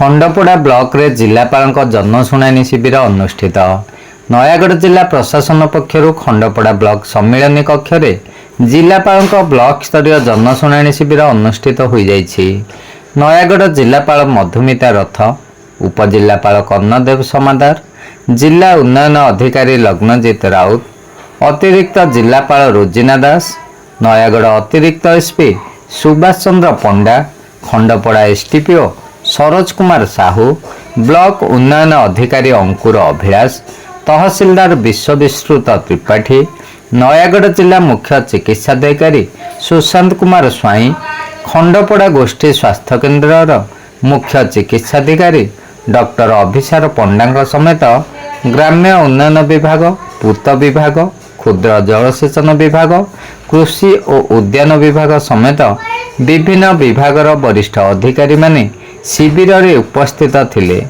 खंडपड़ा block रे जिलापाल जनशुणाणी शिविर अनुष्ठित। नयागढ़ जिला प्रशासन पक्षर खंडपड़ा ब्लॉक सम्मिलनी कक्ष रे जिलापाल ब्लॉक स्तरीय जनशुणाणी शिविर अनुष्ठित हो जाइछि। नयागढ़ जिलापाल मधुमिता रथ, उपजिलापाल कर्णदेव समादार, जिला उन्नयन अधिकारी लग्नजित राउत, अतिरिक्त जिलापाल रोजिना दास, नयागढ़ अतिरिक्त एसपी सुभाष चंद्र पंडा, खंडपड़ा एसटीपीओ सरोज कुमार साहू, ब्लॉक उन्नयन अधिकारी अंकुर अभिलाष, तहसीलदार विश्वविश्रुत त्रिपाठी, नयागढ़ जिला मुख्य चिकित्साधिकारी सुशांत कुमार स्वाई, खंडपड़ा गोष्ठी स्वास्थ्य केन्द्र मुख्य चिकित्साधिकारी डॉक्टर अभिसार पंडा समेत ग्राम्य उन्नयन विभाग, पूर्त विभाग, क्षुद्र जलसेचन विभाग, कृषि और उद्यान विभाग समेत विभिन्न विभागर वरिष्ठ अधिकारी माने शिविर रे उपस्थित थिले।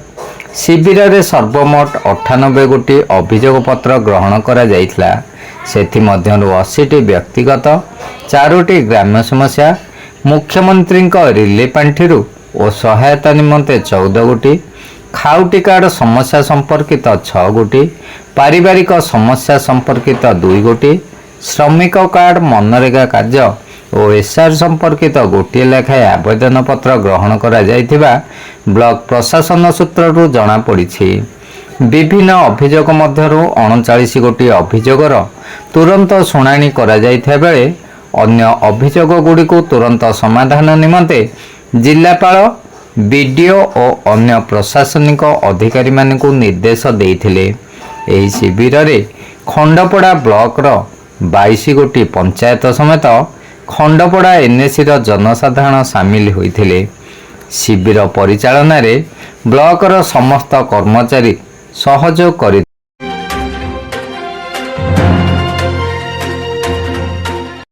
शिविर रे सर्वमोट 98 गोटी अभियोग पत्र ग्रहण करा जाइथिला। सेथि मध्यरु 80टी व्यक्तिगत, 4टी ग्राम्य समस्या, मुख्यमंत्री रिलीफ पांठिरु और सहायता निमंते 14 गोटी, खाउटी कार्ड समस्या संपर्कित 6 गोटी, पारिवारिक समस्या संपर्कित 2 गोटी, श्रमिक कार्ड, मनरेगा कार्य और एसआर संपर्कित गोटे लेखाएं आवेदन पत्र ग्रहण करा जाइथिबा ब्लॉक प्रशासन सूत्रରୁ जणा पड़िछि। विभिन्न अभियोग मध्यरु 39 गोटी अभियोगर तुरंत शुणाणी करा जाइथिबा बेले अन्य अभियोग गुडी को तुरंत समाधान निमंते जिलापाल, बीडीओ और अन्य प्रशासनिक अधिकारी मानकु निर्देश देइथिले। एही शिविर रे खंडपड़ा ब्लॉक रो 22 गोटी पंचायत समेत खंडपड़ा एनएसी रो जनसाधारण सामिल होइथिले। शिविर परिचालन रे ब्लॉक रो समस्त कर्मचारी सहयोग करि